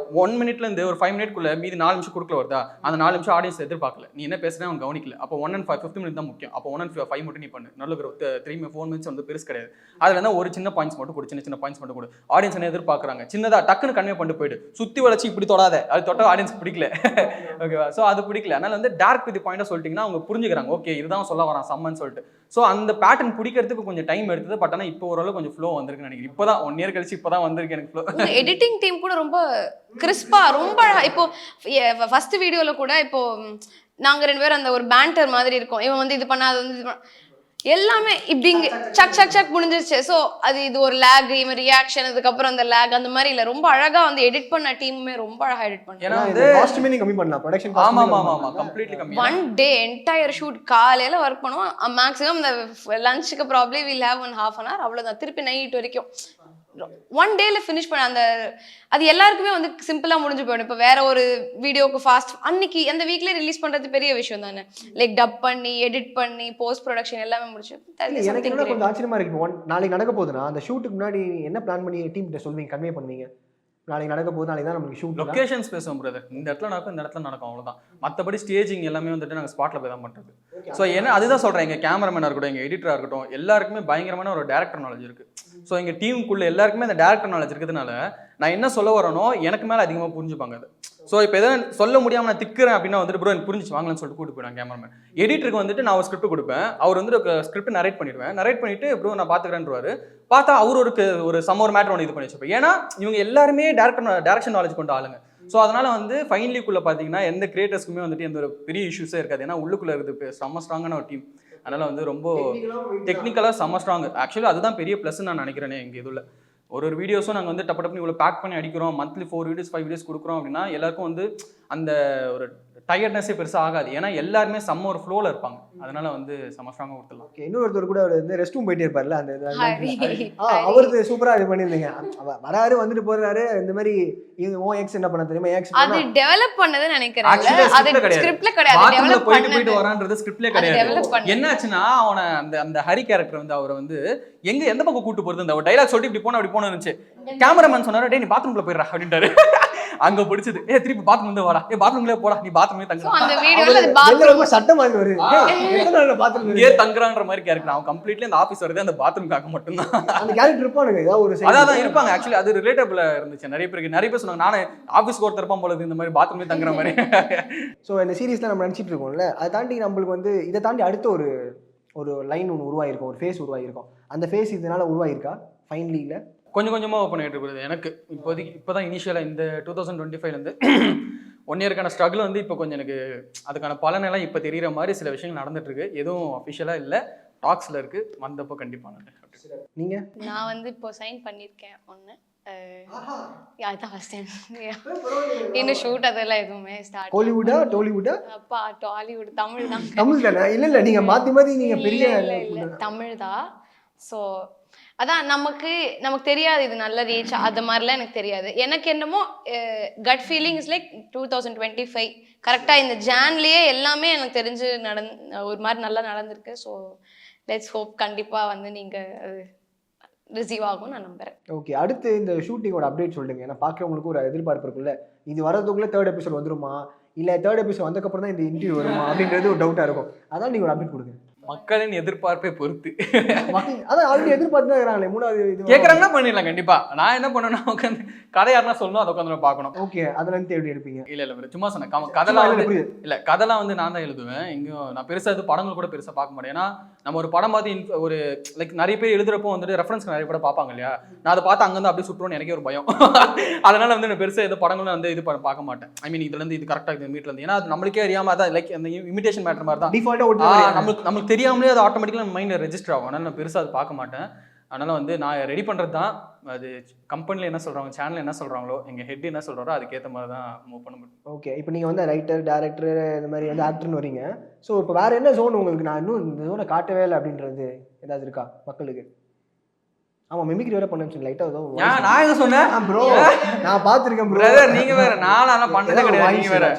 1 minute ஒரு 5 minute மீதி 4 நிமிஷம் கொடுக்கல வருதா, அந்த 4 நிமிஷம் ஆடியன்ஸ் எதிர்பார்க்கல, நீ என்ன பேசுறேன் அவங்க கவனிக்கல. அப்போ 1 and 5 15 minutes தான் முக்கியம். அப்போ 1 and 5 மட்டும் நீ பண்ணு. நடுவில் 3-4 minutes வந்து பெருசு கிடையாது. அதில் இருந்தால் ஒரு சின்ன பாயிண்ட்ஸ் மட்டும் கொடு, சின்ன பாயிண்ட்ஸ் மட்டும் கொடு. ஆடியன்ஸ் என்ன எதிர்பார்க்குறாங்க, சின்னதா டக்குன்னு கன்வே பண்ணிட்டு போயிடு. சுற்றி வளர்ச்சி இப்படி தொடாத, அது தொட்ட ஆடியன்ஸ் பிடிக்கல. ஓகேவா? ஸோ அது பிடிக்கல. அதனால வந்து டார்க் வித் பாயிண்டாக சொல்லிட்டீங்கன்னா அவங்க புரிஞ்சுக்கிறாங்க, ஓகே இதுதான் சொல்ல வரான் சம்மன்னு சொல்லிட்டு. ஸோ அந்த பேட்டர்ன் பிடிக்கிறதுக்கு கொஞ்சம் டைம் எடுத்தது. பட் ஆனால் இப்போ ஓரளவு கொஞ்சம் ஃப்ளோ வந்திருக்குன்னு நினைக்கிறேன். இப்போ தான் 1 year கழிச்சு இப்போ தான் வந்திருக்கு எனக்கு ஃப்ளோ. எடிட்டிங் டீம் கூட ரொம்ப கிறிஸ்பா, ரொம்ப அழகா. இப்போ ஃபர்ஸ்ட் வீடியோல கூட இப்போ நாங்க 2 பேரும் அந்த ஒரு பேண்டர் மாதிரி இருக்கும். இவன் வந்து இது பண்ணாது வந்து இது எல்லாமே இப்படி சக் முடிஞ்சிருச்சு. ஸோ அது இது ஒரு லேக், இவன் ரியாக்ஷன், அதுக்கப்புறம் அந்த லேக் அந்த மாதிரி இல்லை. ரொம்ப அழகா வந்து எடிட் பண்ண டீமுமே ரொம்ப அழகா எடிட் பண்ணாங்க. ஏன்னா வந்து காஸ்டியூமே கம்மி பண்ணலாம், ப்ரொடக்ஷன் காஸ்ட். ஆமா கம்ப்ளீட்லி கம்மி. 1 day என்டையர் ஷூட் காலையில ஒர்க் பண்ணுவோம். மேக்ஸிமம் இந்த லஞ்சுக்கு probably will have 1/2 an hour, அவ்வளோதான். திருப்பி நைட் வரைக்கும் 1 dayல ஃபினிஷ் பண்ண அந்த அது எல்லாருக்குமே வந்து சிம்பிளா முடிஞ்சு போயிடும். இப்போ வேற ஒரு வீடியோக்கு ஃபாஸ்ட் அன்னைக்கு அந்த வீக்ல ரிலீஸ் பண்றது பெரிய விஷயம் தானே. லைக் டப் பண்ணி எடிட் பண்ணி போஸ்ட் ப்ரொடக்ஷன் எல்லாமே முடிச்சு. எனக்கு என்ன கொஞ்சம் ஆச்சரியமா இருக்கு. நாளைக்கு நடக்க போகுதுன்னா அந்த ஷூட்டுக்கு முன்னாடி என்ன பிளான் பண்ணி டீம் கிட்ட சொல்வீங்க, கன்வே பண்ணுவீங்க? நாளைக்கு நடக்க போகுது, நாளைக்கு தான் நமக்கு ஷூட். லொகேஷன்ஸ் பேசுவோம் பிரதர். இந்த இடத்துல நடக்கும், இந்த இடத்துல நடக்கும், அவ்வளோதான். மற்றபடி ஸ்டேஜிங் எல்லாமே வந்துட்டு நாங்கள் ஸ்பாட்ல போய் தான் பண்ணுறது. ஸோ என்ன அதுதான் சொல்கிறேன், எங்கள் கேமராமேனாக இருக்கட்டும், எங்கள் எடிட்டராக இருக்கட்டும், எல்லாருக்குமே பயங்கரமான ஒரு டேரக்டர் நாலேஜ் இருக்குது. ஸோ எங்கள் டீமுக்குள்ள எல்லாருக்குமே அந்த டேரக்டர் நாலேஜ் இருக்கிறதுனால நான் என்ன சொல்ல வரேனோ எனக்கு மேலே அதிகமாக புரிஞ்சுப்பாங்க அது. ஸோ இப்போ எதாவது சொல்ல முடியாமல் நான் திக்கிறேன் அப்படின்னா வந்துட்டு ப்ரோ எனக்கு புரிஞ்சு வாங்கலாம்னு சொல்லிட்டு கூட்டு போயிடுவேன் கேமராமேன். எடிட்டருக்கு வந்துட்டு நான் ஒரு ஸ்கிரிப்ட் கொடுப்பேன், அவர் வந்து ஸ்கிரிப்ட் நரேட் பண்ணிடுவேன். நரேட் பண்ணிட்டு ப்ரோ நான் பார்த்துக்கிறேன்றாரு. பார்த்தா அவர் ஒரு ஒரு மேட்டர் ஒன்று இது பண்ணி வச்சுப்பேன். ஏன்னா இவங்க எல்லாருமே டேரக்ஷன் நாலேஜ் கொண்ட ஆளுங்க. ஸோ அதனால வந்து ஃபைனலிக்குள்ளே பார்த்தீங்கன்னா எந்த கிரியேட்டர்ஸ்க்குமே வந்துட்டு எந்த ஒரு பெரிய இஷ்யூஸே இருக்காது. ஏன்னா உள்ளுக்குள்ளே இருக்குது செம்ம ஸ்ட்ராங்கான ஒரு டீம். அதனால வந்து ரொம்ப டெக்னிக்கலாக செம்ம ஸ்ட்ராங். ஆக்சுவலி அதுதான் பெரிய ப்ளஸ்ன்னு நான் நினைக்கிறேனே எங்கள் இதில். ஒரு வீடியோஸும் நாங்கள் வந்து டப்பு இவ்வளோ பேக் பண்ணி அடிக்கிறோம், மந்த்லி 4 வீடியோஸ் 5 வீடியோஸ் கொடுக்குறோம் அப்படின்னா எல்லாருக்கும் வந்து அந்த ஒரு டயர்ட்னஸே பெருசாக ஆகாது. ஏன்னா எல்லாருமே செம்ம ஒரு ஃப்ளோவில் இருப்பாங்க. அதனால வந்து செம்ம ஸ்ட்ராங்காக கொடுத்துடலாம். இன்னொருத்தர் கூட அவர் வந்து ரெஸ்ட் ரூம் போயிட்டே இருப்பார்ல, அந்த அவருக்கு சூப்பராக இது பண்ணியிருந்தீங்க. வராரு வந்துட்டு போறாரு. இந்த மாதிரி ஓ எக்ஸ் என்ன பண்ண தெரியுமா, எக்ஸ் அது டெவலப் பண்ணது நினைக்கிறேன். அது ஸ்கிரிப்ட்ல கிடையாது, டெவலப் போயிட்டு வரான்றது ஸ்கிரிப்ட்லயே கிடையாது. என்னாச்சுன்னா அவனை அந்த ஹரி கேரக்டர் வந்து அவரை வந்து எந்த பக்கம் கூட்டு போறது, அந்த டைலாக் சொல்லிட்டு இப்படி போன இருந்துச்சு. கேமராமேன் சொன்னாரு, டேய் நீ பாத்ரூம்ல போயிடுறா அப்படின்ட்டாரு. அங்க பிடிச்சது திருப்பி பாத்ரூம் வந்து வாடா, பாத்ரூம்ல போடா, நீ பாத்ரூம்ல தங்க. அந்த வீடியோல பாத்ரூம் சட்டமா வருது, தங்குறான்ற மாதிரி கேரக்டர். அவன் கம்ப்ளீட்லி அந்த ஆபீஸ் வருது அந்த பாத்ரூம்காக மட்டும் தான். அந்த கேரக்டர் இருப்பானுங்க, ஏதாவது ஒரு அதான் இருப்பாங்க. ஆக்சுவலி அது ரிலேட்டபிளா இருந்துச்சு. நிறைய பேர் சொன்னாங்க, நானே ஆபீஸ்க்கு ஒருத்தர் இருப்பான் போல இந்த மாதிரி பாத்ரூம்ல தங்குற மாதிரி. ஸோ இந்த சீரீஸ்ல நம்ம நினைச்சிட்டு இருக்கோம்ல, அதை தாண்டி நம்மளுக்கு வந்து இதை தாண்டி அடுத்த ஒரு லைன் ஒன்று உருவாயிருக்கும், ஒரு ஃபேஸ் உருவாயிருக்கும். அந்த ஃபேஸ் இதனால உருவாயிருக்கா ஃபைனலியில்? கொஞ்சம் கொஞ்சமாக ஓப்பன் ஆகிட்டு இருக்குது எனக்கு. இப்போதைக்கு இப்போ தான் இனிஷியலாக இந்த 2025 1 இயருக்கான ஸ்ட்ரகிள் வந்து இப்போ கொஞ்சம் எனக்கு அதுக்கான பலனெல்லாம் இப்போ தெரிகிற மாதிரி சில விஷயங்கள் நடந்துட்டுருக்கு. எதுவும் அஃபிஷியலாக இல்லை, டாக்ஸில் இருக்குது. வந்தப்போ கண்டிப்பாக நீங்கள் நான் வந்து இப்போ சைன் பண்ணியிருக்கேன் ஒன்று. அதான் ஃபர்ஸ்ட் டைம். இன்னும் ஷூட் அதெல்லாம் எதுவுமே ஸ்டார்ட். ஹாலிவுட்டா டோலிவுட்டா? அப்பா டாலிவுட். தமிழ் தான். தமிழ் தானே? இல்லை நீங்கள் மாற்றி நீங்கள் பெரிய இல்லை தமிழ் தான். ஸோ அதான் நமக்கு தெரியாது இது நல்ல ரீச் அது மாதிரிலாம் எனக்கு தெரியாது. எனக்கு என்னமோ கட் ஃபீலிங் இஸ் லைக் 2025 கரெக்டாக இந்த ஜான்லேயே எல்லாமே எனக்கு தெரிஞ்சு ஒரு மாதிரி நல்லா நடந்திருக்கு. ஸோ லெட்ஸ் ஹோப் கண்டிப்பாக வந்து நீங்கள் ரிசீவ் ஆகும் நான் நம்புறேன். ஓகே, அடுத்து இந்த ஷூட்டிங்கோட அப்டேட் சொல்லுங்க. ஏன்னா பார்க்குறவங்களுக்கு ஒரு எதிர்பார்ப்பு இருக்குல்ல, இது வரதுக்குள்ளே 3rd எபிசோட் வந்துருமா, இல்லை தேர்ட் எபிசோட் வந்ததுக்கப்புறம் தான் இந்த இன்டர்வியூ வருமா அப்படின்றது ஒரு டவுட்டாக இருக்கும். அதான் நீங்கள் ஒரு அப்டேட் கொடுங்க. மக்களின் எதிர்பார்ப்பை பொறுத்து அதான் ஆல்ரெடி எதிர்பார்த்து தான் இருக்கிறாங்களே 3வது இது கேட்குறாங்கன்னா பண்ணிடலாம் கண்டிப்பா. நான் என்ன பண்ணேன்னா உட்காந்து கதை யாருன்னா சொல்லணும் அதை உட்காந்து பார்க்கணும். ஓகே, அதுல இருந்து எப்படி எடுப்பீங்க? இல்ல சும்மா சொன்னேன் கதைலாம் வந்து இல்ல கதைலாம் வந்து நான் தான் எழுதுவேன். எங்கேயும் நான் பெருசா இது படங்கள் கூட பெருசா பார்க்க மாட்டேன். ஏன்னா நம்ம ஒரு படம் பார்த்து ஒரு லைக் நிறைய பேர் எழுதுறப்போ வந்துட்டு ரெஃபரன்ஸ் நிறைய படம் பார்ப்பாங்க இல்லையா, நான் அதை பார்த்து அங்கேருந்து அப்படியே சுற்றுவோன்னு எனக்கே ஒரு பயம். அதனால வந்து நான் பெருசா எது படங்களும் வந்து இது பார்க்க மாட்டேன். ஐ மீன் இதுல இருந்து இது கரெக்டா இது மீட்ல இருந்து, ஏன்னா அது நம்மளுக்கே அறியாம அதான் லைக் அந்த இமிடேஷன் மேட்டர் மாதிரி தான் நம்மளுக்கு தெரியாமலே அது ஆட்டோமேட்டிக்கலா நம்ம மைண்ட்ல ரெஜிஸ்டர் ஆகும். அதனால நான் பெருசா அது பார்க்க மாட்டேன். அதனால வந்து நான் ரெடி பண்றது தான். அது கம்பெனில என்ன சொல்றாங்க, சேனல் என்ன சொல்றாங்களோ, எங்க ஹெட் என்ன சொல்றாரோ அதுக்கேற்ற மாதிரி தான் மூவ் பண்ண முடியும். ஓகே, இப்போ நீங்க வந்து ரைட்டர், டைரக்டர் இந்த மாதிரி வந்து ஆக்டர்னு வரீங்க. ஸோ இப்போ வேற என்ன ஜோன் உங்களுக்கு நான் இன்னும் இந்த ஜோனை காட்டவே இல்லை அப்படின்றது ஏதாவது இருக்கா மக்களுக்கு? ஆமா, மிமிக்ரி வேற பண்ண லைட்டா ஏதோ நான் எங்க சொன்னேன் ப்ரோ, நான் பார்த்துருக்கேன் பிரதர். நீங்க வேற, நான் பண்ணதே கிடையாது. நீங்க வேற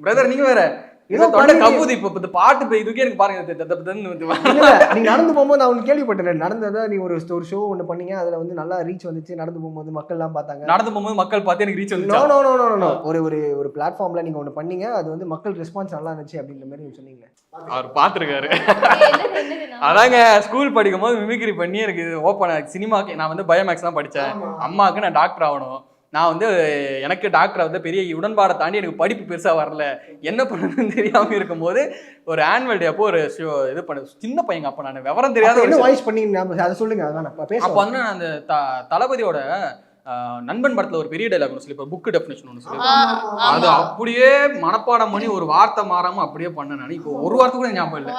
பிரதர், நீங்க வேற ஏதோ கம்பூதி. இப்போ இந்த பாட்டு இதுக்கே எனக்கு பாருங்க நீங்க நடந்து போகும்போது நான் ஒன்று கேள்விப்பட்டேன். நடந்ததா நீங்க ஒரு ஷோ ஒன்று பண்ணீங்க, அதுல வந்து நல்லா ரீச் வந்துச்சு. நடந்து போகும்போது மக்கள் எல்லாம் பார்த்தாங்க. நடந்து போகும்போது மக்கள் பார்த்து எனக்கு ரீச் வந்து நோ ஒரு ஒரு ஒரு பிளாட்ஃபார்ம்ல நீங்க ஒன்று பண்ணீங்க, அது வந்து மக்கள் ரெஸ்பான்ஸ் நல்லா இருந்துச்சு அப்படின்ற மாதிரி சொன்னீங்க. அவர் பார்த்துருக்காரு. அதாங்க ஸ்கூல் படிக்கும் போது மிமிக்ரி பண்ணி எனக்கு ஓப்பன் சினிமாக்கு நான் வந்து பயோமேக்ஸ் தான் படித்தேன். அம்மாவுக்கு நான் டாக்டர் ஆகணும். நான் வந்து எனக்கு டாக்டர் வந்து பெரிய உடன்பாடை தாண்டி எனக்கு படிப்பு பெருசாக வரல, என்ன பண்ணணும்னு தெரியாமல் இருக்கும்போது ஒரு ஆனுவல் டே அப்போ ஒரு ஷோ இது பண்ண சின்ன பையங்க. அப்போ நான் விவரம் தெரியாத என்ன வாய்ஸ் பண்ணீங்க அதை சொல்லுங்க. அப்போ வந்து நான் அந்த தளபதியோட நண்பன் படத்துல ஒரு பெரிய டைலாக் ஒன்று சொல்லி இப்போ புக்கு டெஃபினேஷன் ஒன்று சொல்லி அது அப்படியே மனப்பாடம் பண்ணி ஒரு வார்த்தை மாறாம அப்படியே பண்ண. நான் இப்போ ஒரு வார்த்தை கூட ஞாபகம் இல்லை.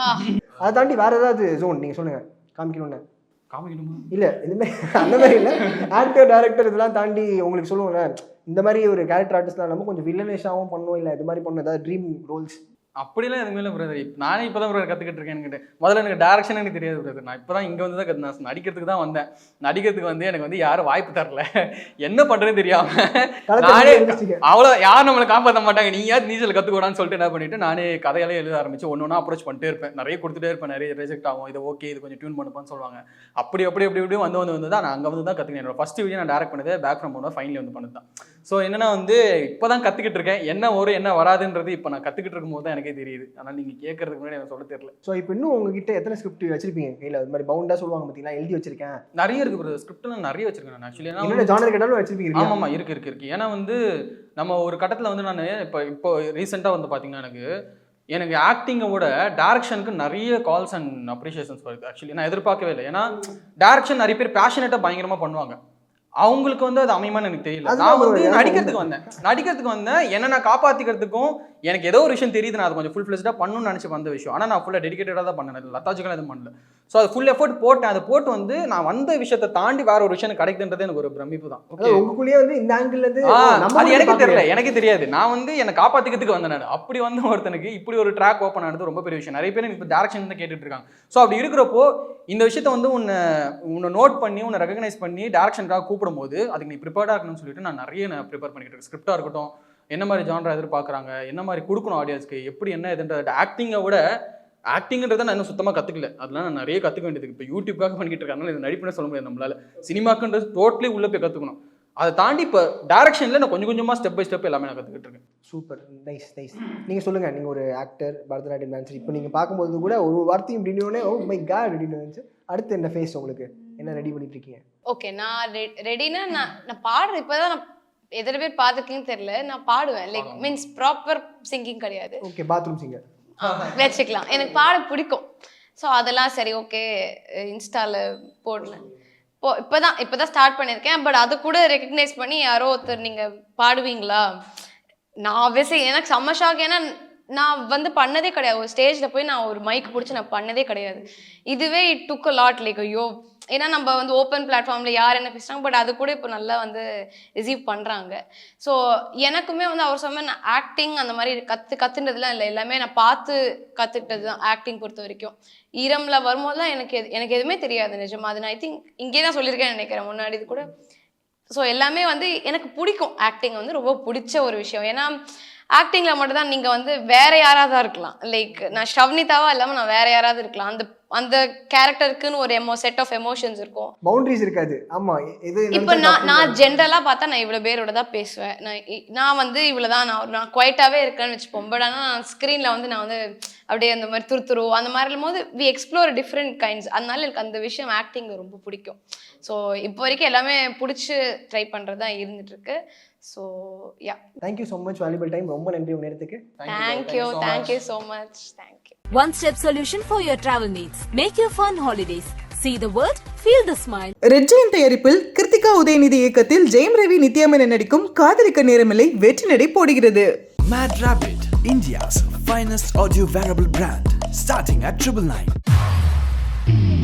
அதை தாண்டி வேற ஏதாவது ஜோன் நீங்க சொல்லுங்க காமிக்கணும்னு. காமிக்கணுமா? இல்ல இதுமே அந்த மாதிரி இல்லை, ஆக்டர் டைரக்டர் இதெல்லாம் தாண்டி உங்களுக்கு சொல்லுவோம்ல, இந்த மாதிரி ஒரு கேரக்டர் ஆர்டிஸ்ட்லாம் நம்ம கொஞ்சம் வில்லனேஷாகவும் பண்ணுவோம், இல்லை இது மாதிரி பண்ண ஏதாவது ட்ரீம் ரோல்ஸ்? அப்படிலாம் எதுவுமே இல்லை பிரதர். நானே இப்போ தான் பிரதர் கற்றுக்கிட்டு இருக்கேன். முதல்ல எனக்கு டேரக்ஷன் எனக்கு தெரியாது பிரதர். நான் இப்போ தான் இங்கே வந்து தான் நான் நடிக்கிறதுக்கு தான் வந்தேன். நடிக்கிறதுக்கு வந்து எனக்கு வந்து யாரும் வாய்ப்பு தரல, என்ன பண்ணுறதுன்னு தெரியாமல் நானே அவ்வளோ யாரும் நம்மளை காப்பாற்ற மாட்டாங்க, நீ யார் நீச்சல் கற்றுக்கூடான்னு சொல்லிட்டு என்ன பண்ணிட்டு நானே கதையாலே எழுத ஆரம்பிச்சு ஒன்று ஒன்றா அப்ரோச் பண்ணிட்டே இருப்பேன். நிறைய கொடுத்துட்டே இருப்பேன், நிறைய ரிஜெக்ட் ஆகும், இது ஓகே இது கொஞ்சம் டியூன் பண்ணுப்பான்னு சொல்லுவாங்க. அப்படி வந்து தான் நான் அங்கே வந்து தான் கற்றுக்கிட்டேன். என்னோட ஃபஸ்ட்டு வீடியோ நான் டேரக்ட் பண்ணது பேக் ஃப்ரம் ஹோம் ஃபைனலி வந்து பண்ணது தான். ஸோ என்னன்னா வந்து இப்போ தான் கற்றுக்கிட்டு இருக்கேன். என்ன வரும் என்ன வராதுன்றது இப்போ நான் கற்றுக்கிட்டு இருக்கும்போது தான் எனக்கே தெரியுது. ஆனால் நீங்கள் கேட்கறதுக்கு முன்னாடி எனக்கு சொல்ல தெரியல. ஸோ இப்போ இன்னும் உங்ககிட்ட எத்தனை ஸ்கிரிப்ட் வச்சிருப்பீங்க கையில்? அது மாதிரி பவுண்டா சொல்லுவாங்க பார்த்தீங்கன்னா, எழுதி வச்சிருக்கேன். நிறைய இருக்கு ப்ரோ, ஸ்கிரிப்ட்லாம் நிறைய வச்சிருக்கேன் நான் ஆக்சுவலி. என்ன ஜானர் கேட்டாலும் வச்சிருப்பீங்க? ஆமாம் இருக்கு. ஏன்னா வந்து நம்ம ஒரு கட்டத்தில் வந்து நான் இப்போ ரீசெண்டாக வந்து பார்த்தீங்கன்னா எனக்கு ஆக்டிங்கோட டேரக்ஷனுக்கு நிறைய கால்ஸ் அண்ட் அப்ரிஷியேஷன்ஸ் வருது. ஆக்சுவலி நான் எதிர்பார்க்கவே இல்லை. ஏன்னா டேரக்ஷன் நிறைய பேர் பேஷனேட்டாக பயங்கரமாக பண்ணுவாங்க, அவங்களுக்கு வந்து அது அமையுமான்னு எனக்கு தெரியல. நான் வந்து நடிக்கிறதுக்கு வந்தேன் என்ன நான் காப்பாற்றிக்கிறதுக்கும் எனக்கு ஏதோ ஒரு விஷயம் தெரியுது, நான் அது கொஞ்சம் ஃபுல் ஃப்ளெஜ்டாக பண்ணணும்னு நினச்சி வந்த விஷயம். ஆனால் நான் ஃபுல்லாக டெடிகேட்டடாக தான் பண்ணேன், லத்தாஜிக்கலாக எதுவும் பண்ணல. ஸோ அது ஃபுல் எஃபோர்ட் போட்டேன். அதை போட்டு வந்து நான் வந்த விஷயத்தை தாண்டி வேற ஒரு விஷயம் கிடைக்குதுன்றது எனக்கு ஒரு பிரமிப்பு தான். உங்களுக்குள்ளேயே வந்து இந்த ஆங்கிள் இருந்து அது எனக்கு தெரியல, எனக்கு தெரியாது. நான் வந்து என்னை காப்பாற்றிக்கிறதுக்கு வந்தேன். நான் அப்படி வந்த ஒருத்தனுக்கு இப்படி ஒரு ட்ராக் ஓப்பன் ஆனது ரொம்ப பெரிய விஷயம். நிறைய பேர் இப்போ டேரக்ஷன் தான் கேட்டுட்டு இருக்காங்க. ஸோ அப்படி இருக்கிறப்போ இந்த விஷயத்த வந்து உன்னை நோட் பண்ணி உன்னை ரெகனைஸ் பண்ணி டேரக்ஷனுக்காக கூப்பிடும் போது அதுக்கு நீ ப்ரிப்பேர்டாக இருக்கணும்னு சொல்லிட்டு நான் ப்ரிப்பேர் பண்ணிக்கிட்டு இருக்கேன். ஸ்கிரிப்டாக இருக்கட்டும், என்ன மாதிரி ஜான்ரா எதிர்பார்க்குறாங்க, என்ன மாதிரி கொடுக்கணும் ஆடியன்ஸ்க்கு, எப்படி என்ன எதுன்ற ஆக்டிங்கை விட ஆக்டிங்கிறத நான் இன்னும் சுத்தமாக கற்றுக்கல. அதெல்லாம் நான் நிறைய கற்றுக்க வேண்டியது. இப்போ யூடியூப்காக பண்ணிக்கிட்டு இருக்காங்க, இது நடிப்புன்னு சொல்ல முடியாது நம்மளால. சினிமாக்குன்றது டோட்டலி உள்ளே போய் கற்றுக்கணும். அதை தாண்டி இப்போ டேரக்ஷனில் நான் கொஞ்சமாக ஸ்டெப் பை ஸ்டெப் எல்லாமே நான் கற்றுக்கிட்டு இருக்கேன். Super, nice. நீங்கள் சொல்லுங்கள், நீங்கள் ஒரு ஆக்டர், பரதநாட்டியம் டான்ஸர். இப்போ நீங்கள் பார்க்கும்போது கூட ஒரு வார்த்தையும் இப்படின்னு ஓ மை காட் அப்படின்னு இருந்துச்சு. அடுத்து என்ன ஃபேஸ் உங்களுக்கு, என்ன ரெடி பண்ணிட்டு இருக்கீங்க? ஓகே, நான் ரெடினா நான் பாடுறேன். இப்போ தான் நான் எத்தனை பேர் பார்த்துருக்கீங்கன்னு தெரியல, நான் பாடுவேன். லைக் மீன்ஸ் ப்ராப்பர் சிங்கிங் கிடையாது. ஓகே, பாத்ரூம் சிங்கர் வச்சுக்கலாம். எனக்கு பாட பிடிக்கும். ஸோ அதெல்லாம் சரி ஓகே இன்ஸ்டாவில் போடலாம். இப்போதான் ஸ்டார்ட் பண்ணியிருக்கேன். பட் அது கூட ரெக்கக்னைஸ் பண்ணி யாரோ ஒருத்தர் நீங்கள் பாடுவீங்களா, நான் ஆப்வியஸ்லி எனக்கு செம்ம ஷாக். ஏன்னா நான் வந்து பண்ணதே கிடையாது, ஒரு ஸ்டேஜில் போய் நான் ஒரு மைக் பிடிச்சி நான் பண்ணதே கிடையாது. இதுவே it took a lot. Like ஐயோ, ஏன்னா நம்ம வந்து ஓப்பன் பிளாட்ஃபார்மில் யார் என்ன பேசுகிறாங்க, பட் அது கூட இப்போ நல்லா வந்து ரிசீவ் பண்ணுறாங்க. ஸோ எனக்குமே வந்து அவர் சொன்ன நான் ஆக்டிங் அந்த மாதிரி கற்றுன்றதுலாம் இல்லை, எல்லாமே நான் பார்த்து கற்றுக்கிட்டது தான் ஆக்டிங் பொறுத்த வரைக்கும். ஈரமில் வரும்போதுலாம் எனக்கு எதுவுமே தெரியாது நிஜமா. அது நான் ஐ திங்க் இங்கே தான் சொல்லியிருக்கேன்னு நினைக்கிறேன் முன்னாடி இது கூட. ஸோ எல்லாமே வந்து எனக்கு பிடிக்கும். ஆக்டிங் வந்து ரொம்ப பிடிச்ச ஒரு விஷயம். ஏன்னா ஆக்டிங்கில் மட்டும்தான் நீங்கள் வந்து வேற யாராவது இருக்கலாம். லைக் நான் ஷவ்னிதாவா இல்லாமல் நான் வேற யாராவது இருக்கலாம். அந்த அந்த கேரக்டருக்குன்னு ஒரு செட் ஆஃப் எமோஷன்ஸ் இருக்கும். பவுண்டரிஸ் இருக்காது. ஆமா, இது இப்போ நான் ஜென்ரலா பார்த்தா நான் இவ்வளவு பேரோட தான் பேசுவேன். நான் வந்து இவ்வளவுதான் நான் குவைட்டாவே இருக்கேன்னு வச்சுப்போம். பட் ஆனால் நான் ஸ்க்ரீன்ல வந்து நான் வந்து அப்படியே அந்த மாதிரி துருத்துரு அந்த மாதிரி போது வி எக்ஸ்ப்ளோர் டிஃப்ரெண்ட் கைண்ட்ஸ். அதனால எனக்கு அந்த விஷயம் ஆக்டிங் ரொம்ப பிடிக்கும். ஸோ இப்போ வரைக்கும் எல்லாமே பிடிச்சி ட்ரை பண்ணுறது தான் இருந்துட்டு இருக்கு. So yeah, thank you so much valuable time. ரொம்ப நன்றி உங்க நேரத்துக்கு. Thank you so much. Thank you. One step solution for your travel needs. Make your fun holidays. See the world, feel the smile. Red Jain தயாரிப்பில் கிருத்திகா உதயநிதி இயக்கத்தில் ஜெயம் ரவி நித்யா மேனன் நடிக்கும் காதலிக்க நேரமில்லை வெற்றி நடை போடுகிறது. Mad Rabbit, India's finest audio wearable brand, starting at $999.